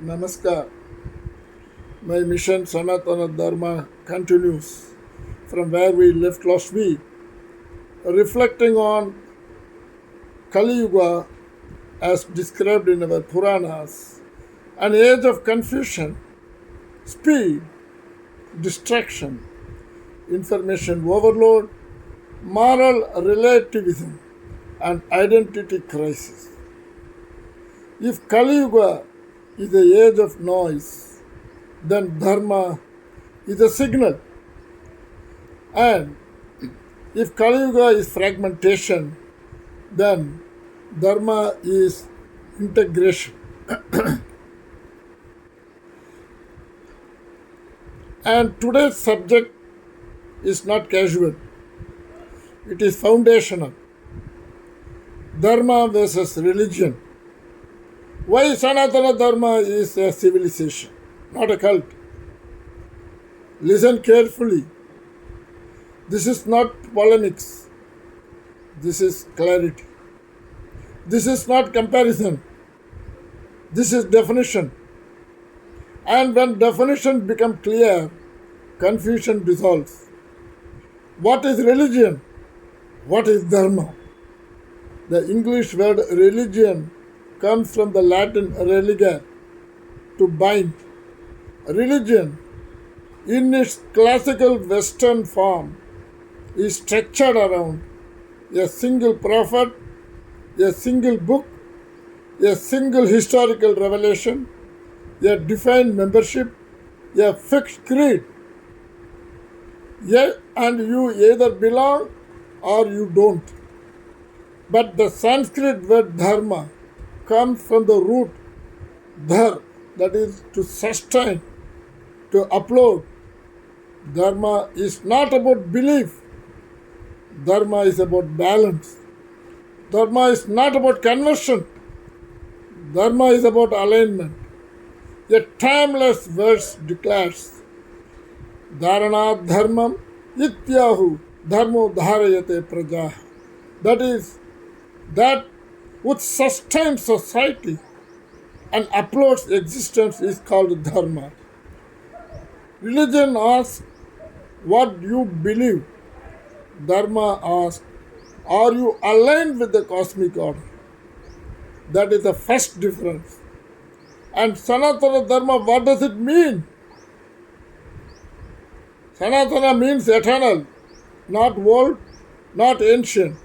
Namaskar. My mission Sanatana Dharma continues from where we left last week, reflecting on Kali Yuga as described in our Puranas, an age of confusion, speed, distraction, information overload, moral relativism, and identity crisis. If Kali Yuga is the age of noise, then Dharma is a signal. And if Kali Yuga is fragmentation, then Dharma is integration. And today's subject is not casual, it is foundational. Dharma versus religion. Why Sanatana Dharma is a civilization, not a cult? Listen carefully. This is not polemics. This is clarity. This is not comparison. This is definition. And when definition becomes clear, confusion dissolves. What is religion? What is dharma? The English word religion comes from the Latin religare, to bind. Religion, in its classical Western form, is structured around a single prophet, a single book, a single historical revelation, a defined membership, a fixed creed. And you either belong or you don't. But the Sanskrit word dharma comes from the root dhar, that is to sustain, to upload. Dharma is not about belief. Dharma is about balance. Dharma is not about conversion. Dharma is about alignment. A timeless verse declares, Dharana dharmam ityahu dharmo dharayate prajaha. That is, that which sustains society and uploads existence is called dharma. Religion asks what you believe. Dharma asks, are you aligned with the cosmic order? That is the first difference. And Sanatana Dharma, what does it mean? Sanatana means eternal, not old, not ancient,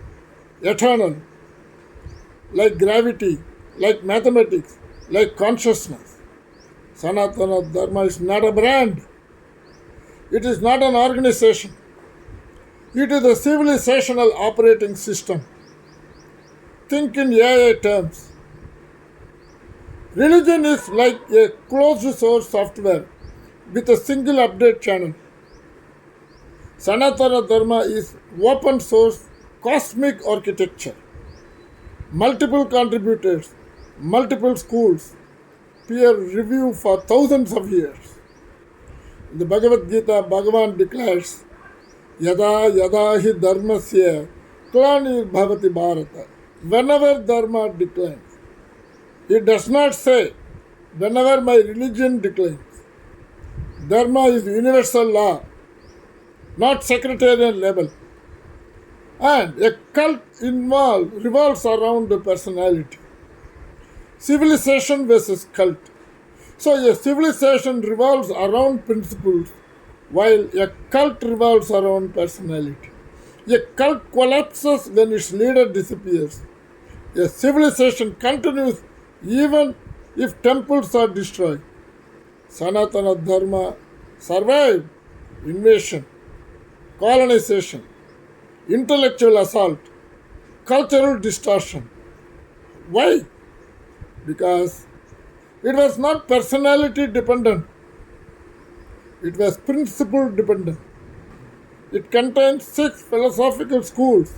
eternal. Like gravity, like mathematics, like consciousness. Sanatana Dharma is not a brand. It is not an organization. It is a civilizational operating system. Think in AI terms. Religion is like a closed source software with a single update channel. Sanatana Dharma is open source cosmic architecture. Multiple contributors, multiple schools, peer review for thousands of years. In the Bhagavad Gita, Bhagavan declares, Yada yada hi dharmasya klanir bhavati bharata. Whenever dharma declines, it does not say, whenever my religion declines. Dharma is universal law, not secretarial level. And a cult revolves around the personality. Civilization versus cult. So a civilization revolves around principles, while a cult revolves around personality. A cult collapses when its leader disappears. A civilization continues even if temples are destroyed. Sanatana Dharma survived invasion, colonization, intellectual assault, cultural distortion. Why? Because it was not personality dependent, it was principle dependent. It contained 6 philosophical schools,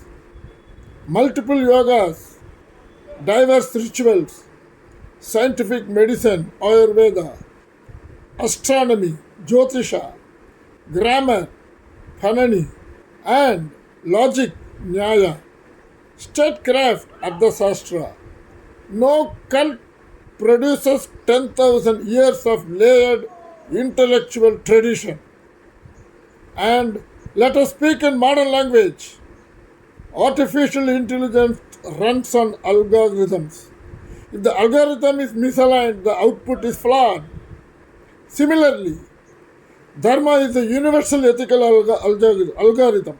multiple yogas, diverse rituals, scientific medicine, Ayurveda, astronomy, Jyotisha, grammar, Panani, and logic, Nyaya, statecraft, Ardhasastra. No cult produces 10,000 years of layered intellectual tradition. And let us speak in modern language. Artificial intelligence runs on algorithms. If the algorithm is misaligned, the output is flawed. Similarly, dharma is a universal ethical algorithm.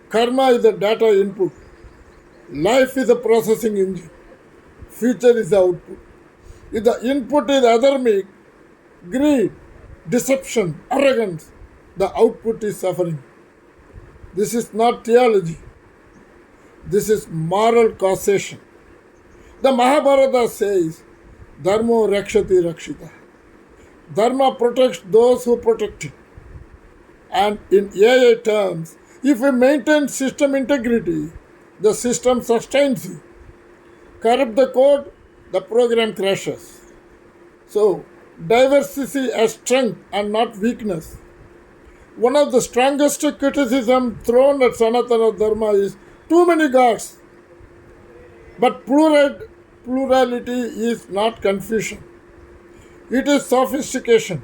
Karma is the data input. Life is a processing engine. Future is the output. If the input is adharmic, greed, deception, arrogance, the output is suffering. This is not theology. This is moral causation. The Mahabharata says, Dharmo rakshati rakshita. Dharma protects those who protect it. And in AI terms, if we maintain system integrity, the system sustains you. Corrupt the code, the program crashes. So, diversity as strength and not weakness. One of the strongest criticism thrown at Sanatana Dharma is too many gods. But plurality is not confusion. It is sophistication.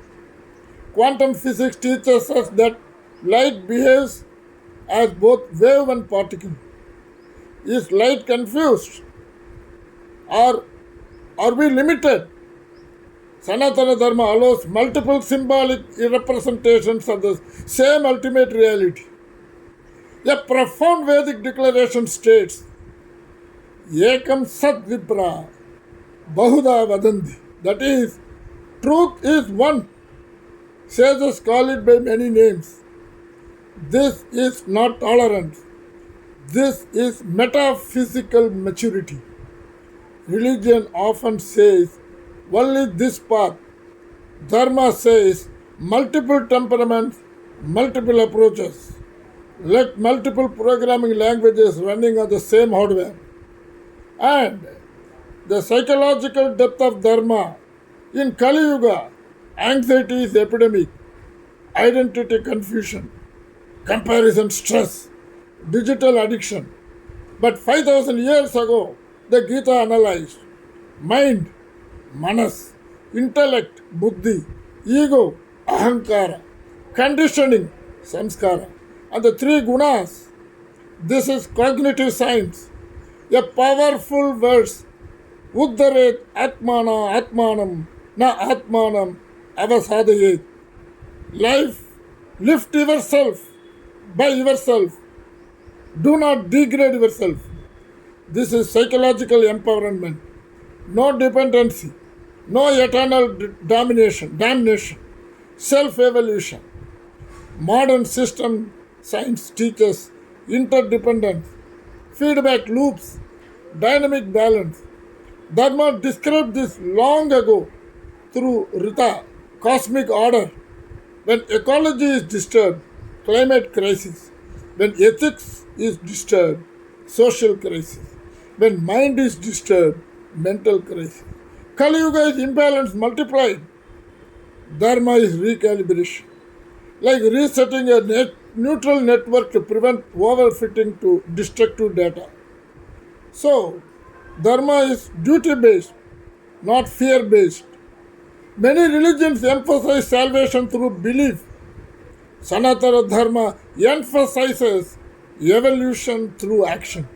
Quantum physics teaches us that light behaves as both wave and particle. Is light confused? Or are we limited? Sanatana Dharma allows multiple symbolic representations of the same ultimate reality. A profound Vedic declaration states, Ekam Sat Vipra Bahuda Vadanti. That is, truth is one. Sages call it by many names. This is not tolerance. This is metaphysical maturity. Religion often says only this path. Dharma says multiple temperaments, multiple approaches. Let multiple programming languages running on the same hardware. And the psychological depth of Dharma. In Kali Yuga, anxiety is epidemic, identity confusion, comparison stress, digital addiction. But 5,000 years ago, the Gita analyzed mind, manas, intellect, buddhi, ego, ahankara, conditioning, samskara, and the three gunas. This is cognitive science, a powerful verse. Uddaret atmana atmanam na atmanam avasadayet. Life, lift yourself by yourself. Do not degrade yourself. This is psychological empowerment. No dependency, no eternal damnation, self-evolution. Modern system science teaches interdependence, feedback loops, dynamic balance. Dharma described this long ago through Rita, cosmic order. When ecology is disturbed, climate crisis. When ethics is disturbed, social crisis. When mind is disturbed, mental crisis. Kali Yuga is imbalance multiplied. Dharma is recalibration. Like resetting a neutral network to prevent overfitting to destructive data. So, Dharma is duty based, not fear based. Many religions emphasize salvation through belief. Sanatana Dharma emphasizes evolution through action.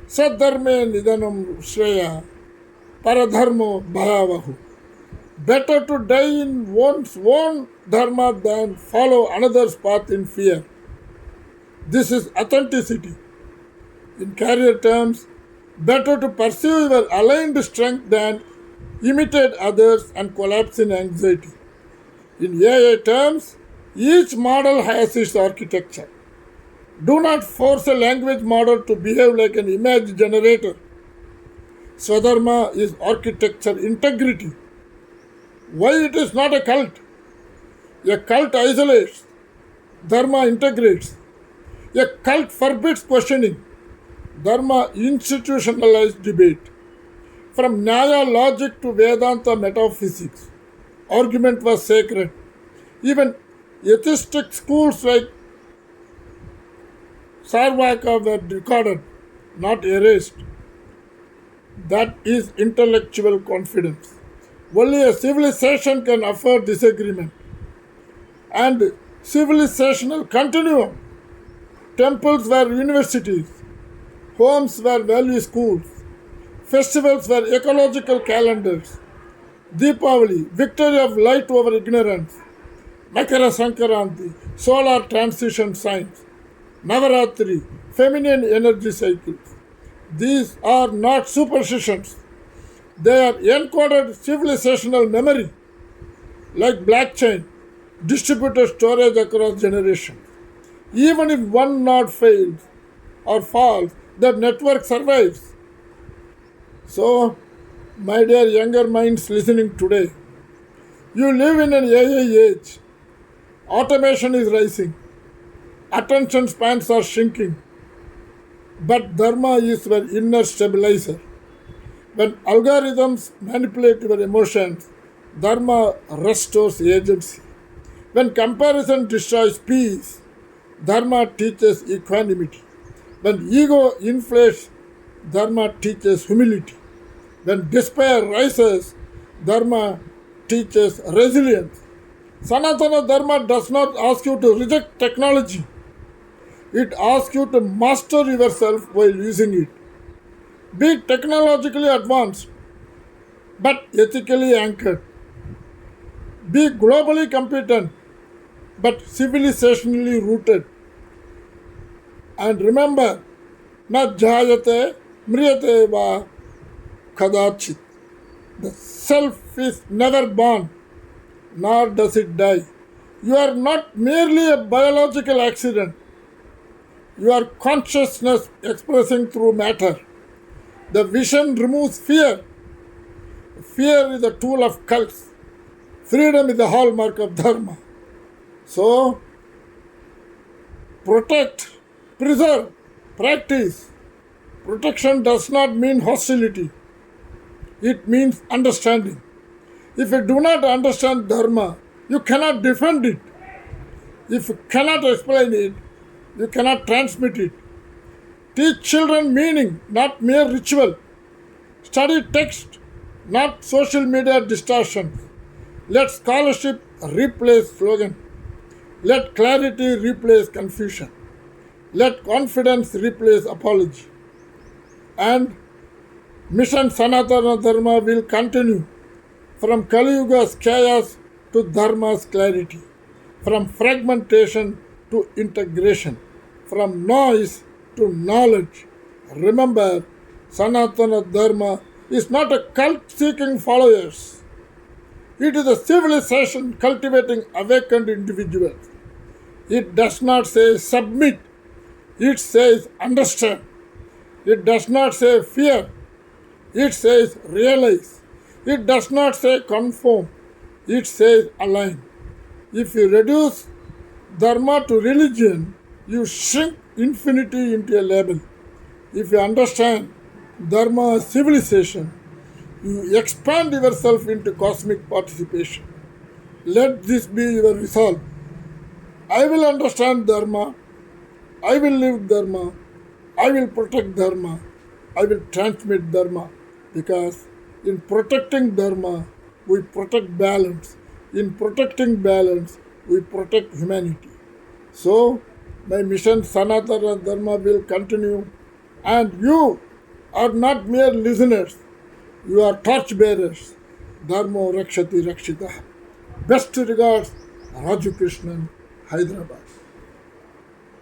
Sadharme nidanam shreya, paradharmo bhayavahu. Better to die in one's own dharma than follow another's path in fear. This is authenticity. In career terms, better to pursue your aligned strength than imitate others and collapse in anxiety. In AI terms, each model has its architecture. Do not force a language model to behave like an image generator. Swadharma is architecture integrity. Why it is not a cult? A cult isolates. Dharma integrates. A cult forbids questioning. Dharma institutionalized debate. From Nyaya logic to Vedanta metaphysics, argument was sacred. Even atheistic schools like Sarvaka were recorded, not erased. That is intellectual confidence. Only a civilization can afford disagreement. And civilizational continuum. Temples were universities, homes were value schools, festivals were ecological calendars. Deepavali, victory of light over ignorance. Makara Sankaranti, solar transition signs. Navaratri, feminine energy cycles. These are not superstitions. They are encoded civilizational memory, like blockchain, distributed storage across generations. Even if one node fails or falls, the network survives. So, my dear younger minds listening today, you live in an AI age. Automation is rising. Attention spans are shrinking. But Dharma is your inner stabilizer. When algorithms manipulate your emotions, Dharma restores agency. When comparison destroys peace, Dharma teaches equanimity. When ego inflates, Dharma teaches humility. When despair rises, Dharma teaches resilience. Sanatana Dharma does not ask you to reject technology. It asks you to master yourself while using it. Be technologically advanced, but ethically anchored. Be globally competent, but civilizationally rooted. And remember, na jayate mriyate va kadachit. The self is never born, nor does it die. You are not merely a biological accident. You are consciousness expressing through matter. The vision removes fear. Fear is a tool of cults. Freedom is the hallmark of Dharma. So, protect, preserve, practice. Protection does not mean hostility. It means understanding. If you do not understand Dharma, you cannot defend it. If you cannot explain it, you cannot transmit it. Teach children meaning, not mere ritual. Study text, not social media distortions. Let scholarship replace slogan. Let clarity replace confusion. Let confidence replace apology. And Mission Sanatana Dharma will continue from Kali Yuga's chaos to Dharma's clarity, from fragmentation to integration, from noise to knowledge. Remember, Sanatana Dharma is not a cult seeking followers. It is a civilization cultivating awakened individuals. It does not say submit, it says understand. It does not say fear, it says realize. It does not say conform, it says align. If you reduce Dharma to religion, you shrink infinity into a label. If you understand Dharma as civilization, you expand yourself into cosmic participation. Let this be your resolve. I will understand Dharma, I will live Dharma, I will protect Dharma, I will transmit Dharma, because in protecting Dharma, we protect balance. In protecting balance, we protect humanity. So, my mission Sanatana Dharma will continue, and you are not mere listeners, you are torch bearers. Dharma Rakshati Rakshita. Best regards, Raju Krishnan, Hyderabad.